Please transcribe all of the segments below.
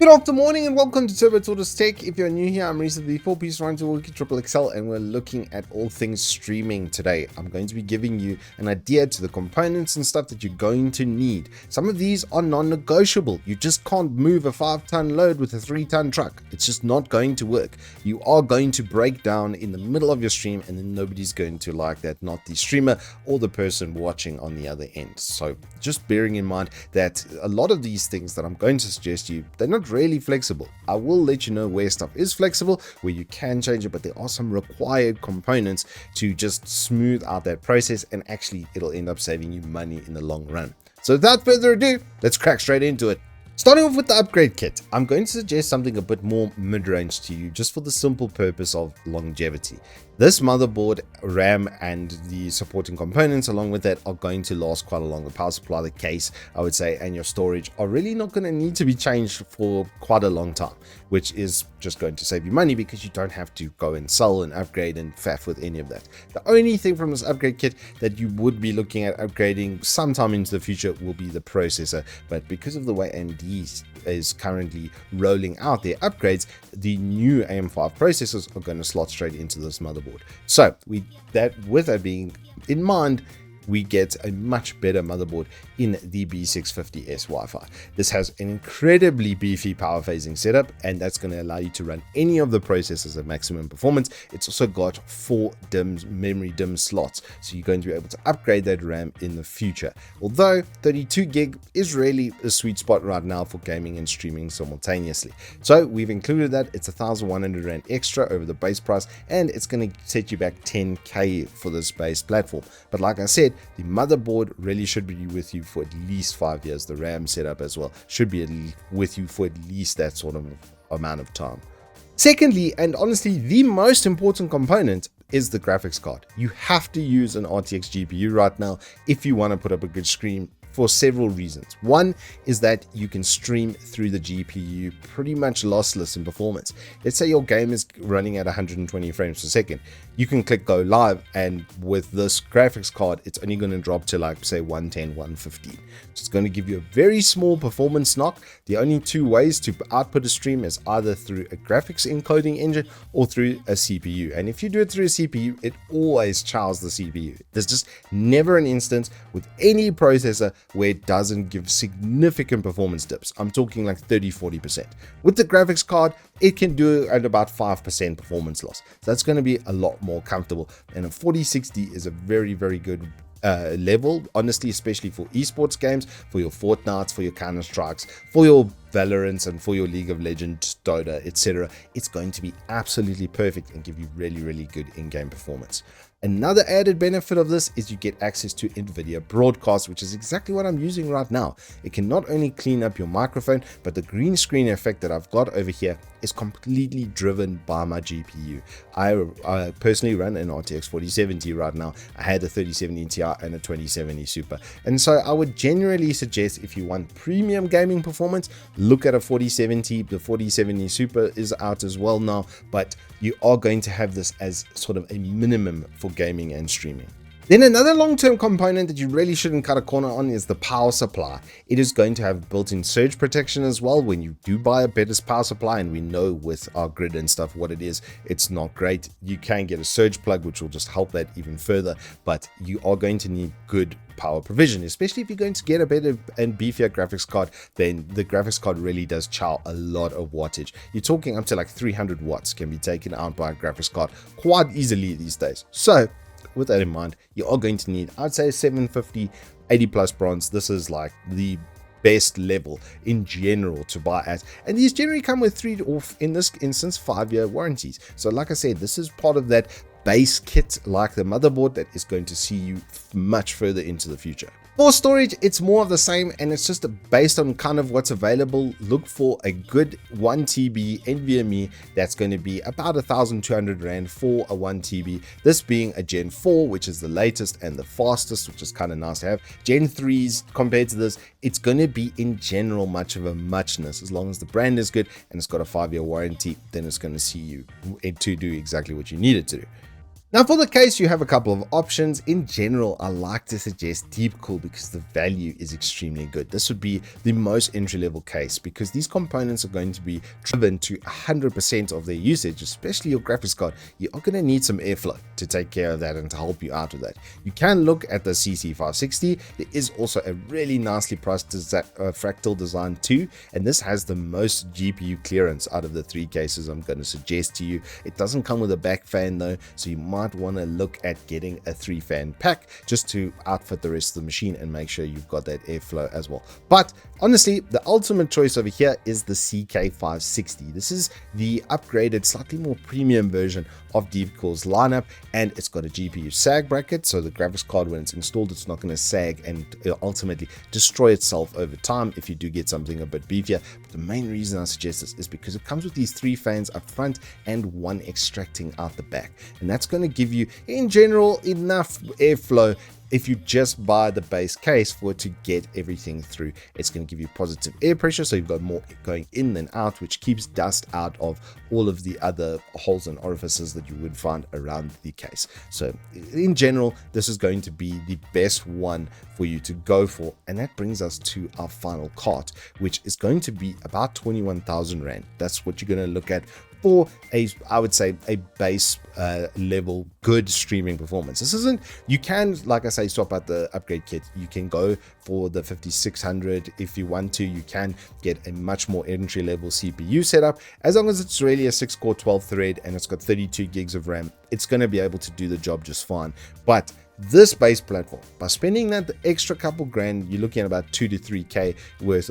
Good afternoon, morning, and welcome to Turbo Tortoise Tech. If you're new here, I'm Reese of the 4-piece running to Wookie Triple XL, and we're looking at all things streaming today. I'm going to be giving you an idea to the components and stuff that you're going to need. Some of these are non-negotiable. You just can't move a 5-ton load with a 3-ton truck. It's just not going to work. You are going to break down in the middle of your stream, and then nobody's going to like that, not the streamer or the person watching on the other end. So just bearing in mind that a lot of these things that I'm going to suggest you, they're not really flexible. I will let you know where stuff is flexible, where you can change it, but there are some required components to just smooth out that process, and actually it'll end up saving you money in the long run. So without further ado, let's crack straight into it. Starting off with the upgrade kit, I'm going to suggest something a bit more mid-range to you, just for the simple purpose of longevity. This motherboard, RAM, and the supporting components along with that are going to last quite a long. The power supply, the case, I would say, and your storage are really not going to need to be changed for quite a long time, which is just going to save you money because you don't have to go and sell and upgrade and faff with any of that. The only thing from this upgrade kit that you would be looking at upgrading sometime into the future will be the processor, but because of the way AMD is currently rolling out their upgrades, the new AM5 processors are going to slot straight into this motherboard. So with that being in mind, we get a much better motherboard in the B650S Wi-Fi. This has an incredibly beefy power phasing setup, and that's going to allow you to run any of the processors at maximum performance. It's also got 4 memory DIMM slots, so you're going to be able to upgrade that RAM in the future. Although 32 gig is really a sweet spot right now for gaming and streaming simultaneously. So we've included that. It's 1,100 Rand extra over the base price, and it's going to set you back 10K for this base platform. But like I said, the motherboard really should be with you for at least 5 years. The RAM setup as well should be with you for at least that sort of amount of time. Secondly, and honestly the most important component, is the graphics card. You have to use an RTX GPU right now if you want to put up a good screen, for several reasons. One is that you can stream through the GPU pretty much lossless in performance. Let's say your game is running at 120 frames per second. You can click go live, and with this graphics card, it's only going to drop to like say 110, 115. So it's going to give you a very small performance knock. The only two ways to output a stream is either through a graphics encoding engine or through a CPU. And if you do it through a CPU, it always chows the CPU. There's just never an instance with any processor where it doesn't give significant performance dips. I'm talking like 30-40%. With the graphics card, it can do at about 5% performance loss. So that's going to be a lot more comfortable, and a 4060 is a very good level, honestly, especially for esports games, for your Fortnites, for your Counter-Strikes, for your Valorants, and for your League of Legends, Dota, etc. It's going to be absolutely perfect and give you really good in-game performance. Another added benefit of this is you get access to NVIDIA Broadcast, which is exactly what I'm using right now. It can not only clean up your microphone, but the green screen effect that I've got over here is completely driven by my GPU. I personally run an RTX 4070 right now. I had a 3070 Ti and a 2070 Super. And so I would generally suggest, if you want premium gaming performance, look at a 4070. The 4070 Super is out as well now, but you are going to have this as sort of a minimum for gaming and streaming. Then another long-term component that you really shouldn't cut a corner on is the power supply. It is going to have built-in surge protection as well when you do buy a better power supply, and we know with our grid and stuff what it is. It's not great. You can get a surge plug, which will just help that even further, but you are going to need good power provision, especially if you're going to get a better and beefier graphics card. Then the graphics card really does chow a lot of wattage. You're talking up to like 300 watts can be taken out by a graphics card quite easily these days. So with that in mind, you are going to need, I'd say, 750 80 plus bronze. This is like the best level in general to buy at, and these generally come with 3 or in this instance 5-year warranties. So like I said, this is part of that base kit, like the motherboard, that is going to see you much further into the future. For storage, it's more of the same, and it's just based on kind of what's available. Look for a good 1 TB NVMe that's going to be about 1,200 Rand for a 1 TB. This being a Gen 4, which is the latest and the fastest, which is kind of nice to have. Gen 3s compared to this, it's going to be in general much of a muchness. As long as the brand is good and it's got a 5-year warranty, then it's going to see you to do exactly what you need it to do. Now for the case, you have a couple of options. In general, I like to suggest Deepcool because the value is extremely good. This would be the most entry-level case because these components are going to be driven to 100% of their usage, especially your graphics card. You are going to need some airflow to take care of that and to help you out with that. You can look at the CC560. There is also a really nicely priced fractal design too, and this has the most GPU clearance out of the three cases I'm going to suggest to you. It doesn't come with a back fan though, so you might want to look at getting a 3-fan pack just to outfit the rest of the machine and make sure you've got that airflow as well. But honestly, the ultimate choice over here is the CK560. This is the upgraded, slightly more premium version of Deepcool's lineup, and it's got a GPU sag bracket, so the graphics card, when it's installed, it's not going to sag and ultimately destroy itself over time if you do get something a bit beefier. But the main reason I suggest this is because it comes with these 3 fans up front and 1 extracting out the back, and that's going to give you in general enough airflow if you just buy the base case for it to get everything through. It's going to give you positive air pressure, so you've got more going in than out, which keeps dust out of all of the other holes and orifices that you would find around the case. So in general, this is going to be the best one for you to go for, and that brings us to our final cart, which is going to be about 21,000 Rand. That's what you're going to look at for a, I would say, a base level good streaming performance. This isn't, you can, like I say, swap out the upgrade kit. You can go for the 5600 if you want to. You can get a much more entry level CPU setup. As long as it's really a 6-core 12-thread and it's got 32 gigs of RAM, it's going to be able to do the job just fine. But this base platform, by spending that extra couple grand, you're looking at about 2 to 3K worth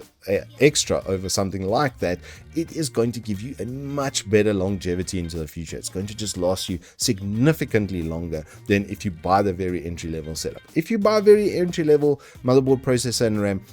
extra over something like that. It is going to give you a much better longevity into the future. It's going to just last you significantly longer than if you buy the very entry level setup. If you buy a very entry level motherboard, processor and RAM,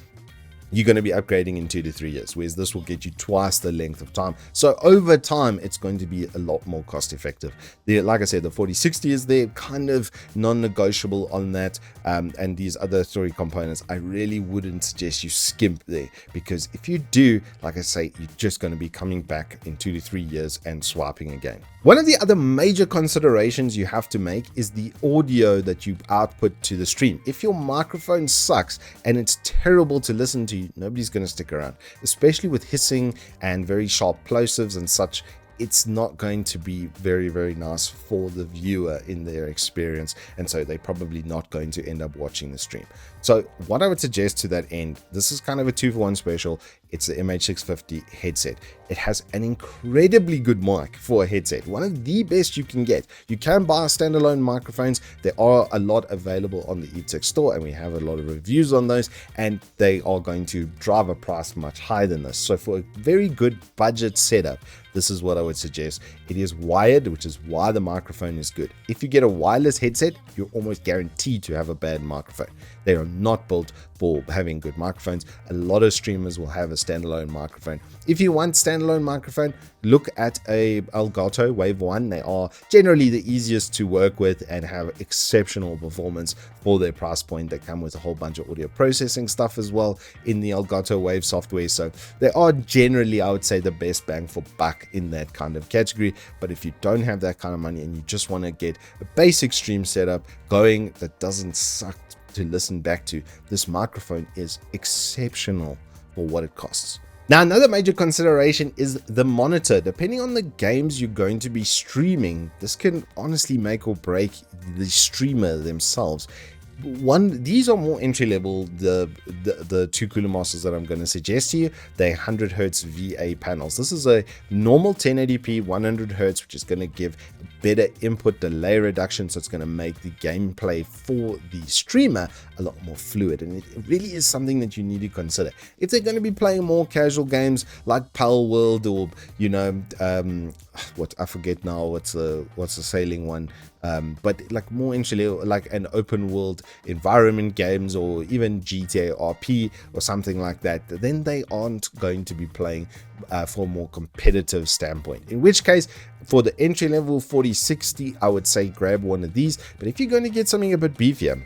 you're going to be upgrading in 2 to 3 years, whereas this will get you twice the length of time. So over time, it's going to be a lot more cost effective. Like I said, the 4060 is there, kind of non-negotiable on that. And these other 3 components, I really wouldn't suggest you skimp there, because if you do, like I say, you're just going to be coming back in 2 to 3 years and swapping again. One of the other major considerations you have to make is the audio that you output to the stream. If your microphone sucks and it's terrible to listen to, nobody's going to stick around, especially with hissing and very sharp plosives and such. It's not going to be very, very nice for the viewer in their experience, and so they're probably not going to end up watching the stream. So what I would suggest to that end, this is kind of a 2-for-1 special. It's the MH650 headset. It has an incredibly good mic for a headset, one of the best you can get. You can buy standalone microphones. There are a lot available on the Evetech store, and we have a lot of reviews on those, and they are going to drive a price much higher than this. So for a very good budget setup, this is what I would suggest. It is wired, which is why the microphone is good. If you get a wireless headset, you're almost guaranteed to have a bad microphone. They are not built for having good microphones. A lot of streamers will have a standalone microphone. If you want standalone microphone, look at a Elgato Wave 1. They are generally the easiest to work with and have exceptional performance for their price point. They come with a whole bunch of audio processing stuff as well in the Elgato Wave software. So they are generally, I would say, the best bang for buck in that kind of category. But if you don't have that kind of money and you just want to get a basic stream setup going that doesn't suck to listen back to, this microphone is exceptional for what it costs. Now, another major consideration is the monitor. Depending on the games you're going to be streaming, this can honestly make or break the streamer themselves. These are more entry level. The 2 Cooler Masters that I'm going to suggest to you, they're 100 Hz VA panels. This is a normal 1080p 100 Hz, which is going to give better input delay reduction, so it's going to make the gameplay for the streamer a lot more fluid, and it really is something that you need to consider if they're going to be playing more casual games like Pal World, or you know, what I forget now, what's the sailing one, but like more entry level, like an open world environment games, or even GTA RP or something like that, then they aren't going to be playing for a more competitive standpoint. In which case, for the entry level 4060, I would say grab one of these. But if you're going to get something a bit beefier,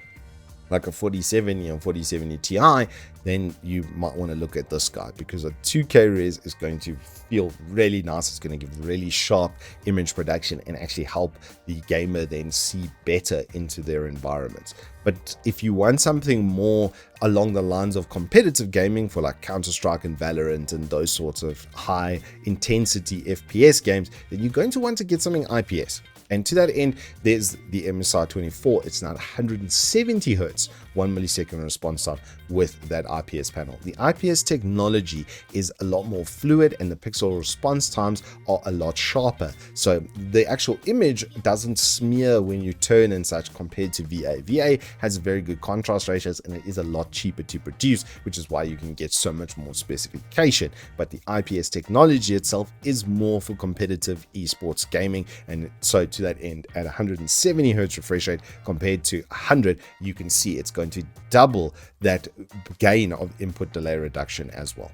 like a 4070 or 4070 Ti, then you might want to look at this guy, because a 2K res is going to feel really nice. It's going to give really sharp image production and actually help the gamer then see better into their environments. But if you want something more along the lines of competitive gaming for like Counter-Strike and Valorant and those sorts of high intensity FPS games, then you're going to want to get something IPS. And to that end, there's the MSI 24. It's now 170 Hertz, 1 millisecond response time with that IPS panel. The IPS technology is a lot more fluid and the pixel response times are a lot sharper. So the actual image doesn't smear when you turn and such compared to VA. VA has very good contrast ratios and it is a lot cheaper to produce, which is why you can get so much more specification. But the IPS technology itself is more for competitive esports gaming, and so to that end, at 170 Hertz refresh rate compared to 100, you can see it's going to double that gain of input delay reduction as well.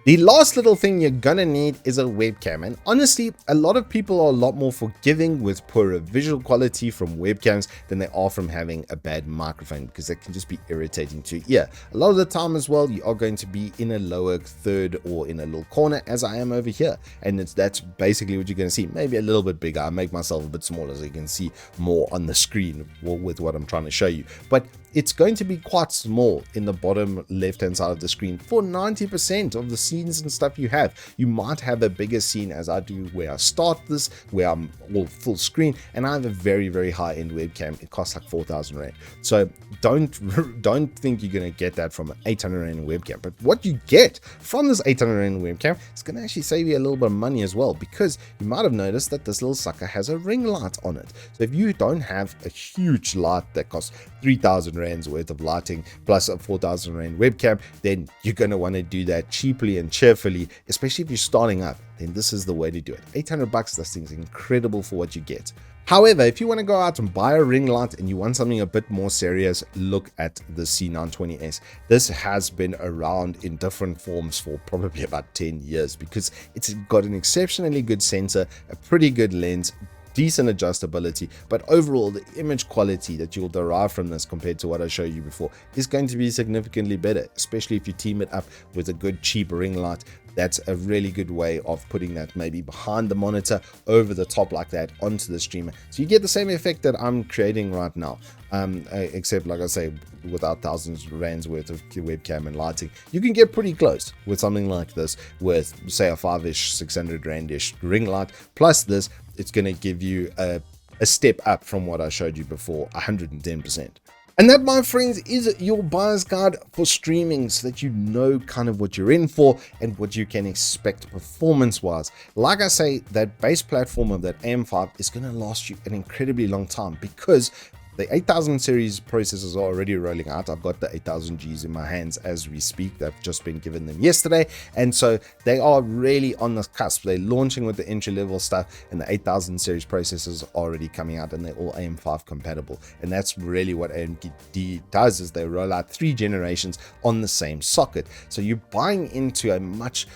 The last little thing you're gonna need is a webcam, and honestly, a lot of people are a lot more forgiving with poorer visual quality from webcams than they are from having a bad microphone, because that can just be irritating to your ear. A lot of the time as well, you are going to be in a lower third or in a little corner, as I am over here, and that's basically what you're going to see. Maybe a little bit bigger. I make myself a bit smaller so you can see more on the screen with what I'm trying to show you, but it's going to be quite small in the bottom left hand side of the screen for 90% of the scenes and stuff you have. You might have a bigger scene, as I do, where I start this, where I'm all full screen, and I have a very, very high end webcam. It costs like 4,000 Rand. So don't think you're going to get that from an 800 Rand webcam. But what you get from this 800 Rand webcam is going to actually save you a little bit of money as well, because you might have noticed that this little sucker has a ring light on it. So if you don't have a huge light that costs 3,000 Rand's worth of lighting plus a 4,000 Rand webcam, then you're going to want to do that cheaply and cheerfully, especially if you're starting up. Then this is the way to do it. 800 bucks, this thing's incredible for what you get. However, if you want to go out and buy a ring light and you want something a bit more serious, look at the C920S. This has been around in different forms for probably about 10 years because it's got an exceptionally good sensor, a pretty good lens, decent adjustability, but overall the image quality that you'll derive from this compared to what I showed you before is going to be significantly better, especially if you team it up with a good cheap ring light. That's a really good way of putting that maybe behind the monitor, over the top like that, onto the streamer. So you get the same effect that I'm creating right now, except like I say, without thousands of Rands worth of webcam and lighting. You can get pretty close with something like this with, say, a 5-ish, 600 Rand-ish ring light. Plus this, it's going to give you a step up from what I showed you before, 110%. And that, my friends, is your buyer's guide for streaming, so that you know kind of what you're in for and what you can expect performance-wise. Like I say, that base platform of that AM5 is going to last you an incredibly long time because the 8000 series processors are already rolling out. I've got the 8000Gs in my hands as we speak. They've just been given them yesterday. And so they are really on the cusp. They're launching with the entry level stuff, and the 8000 series processors are already coming out, and they're all AM5 compatible. And that's really what AMD does, is they roll out 3 generations on the same socket. So you're buying into a much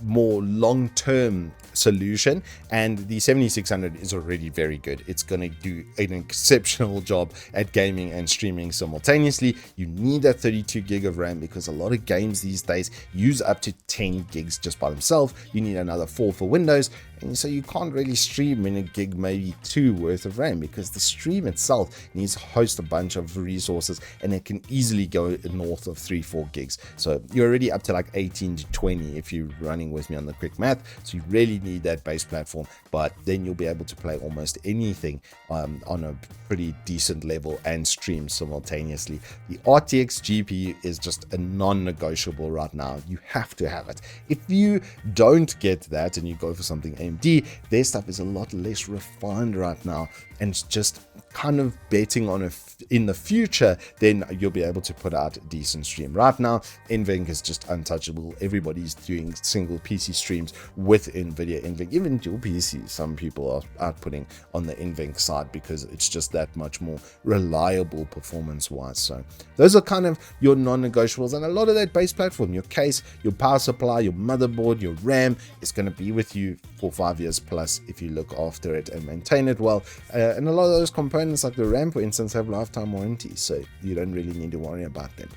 more long-term solution, and the 7600 is already very good. It's going to do an exceptional job at gaming and streaming simultaneously. You need that 32 gig of RAM because a lot of games these days use up to 10 gigs just by themselves. You need another 4 for Windows, and so you can't really stream in a gig, maybe 2 worth of RAM, because the stream itself needs to host a bunch of resources, and it can easily go north of 3-4 gigs. So you're already up to like 18 to 20 if you're running with me on the quick math. So you really need that base platform, but then you'll be able to play almost anything on a pretty decent level and stream simultaneously. The RTX GPU is just a non-negotiable right now. You have to have it. If you don't get that and you go for something AMD, their stuff is a lot less refined right now, and just kind of betting on in the future, then you'll be able to put out a decent stream. Right now, NVENC is just untouchable. Everybody's doing single PC streams with NVIDIA NVENC. Even dual PC, some people are outputting on the NVENC side because it's just that much more reliable performance-wise. So those are kind of your non-negotiables, and a lot of that base platform, your case, your power supply, your motherboard, your RAM, is going to be with you for 5 years plus if you look after it and maintain it well. And a lot of those components, like the RAM for instance, have lifetime warranties, so you don't really need to worry about them.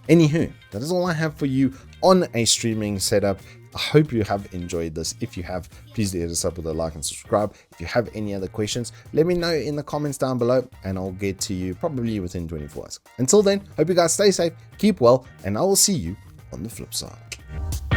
Anywho, that is all I have for you on a streaming setup. I hope you have enjoyed this. If you have, please hit us up with a like and subscribe. If you have any other questions, let me know in the comments down below and I'll get to you probably within 24 hours. Until then, hope you guys stay safe, keep well, and I will see you on the flip side.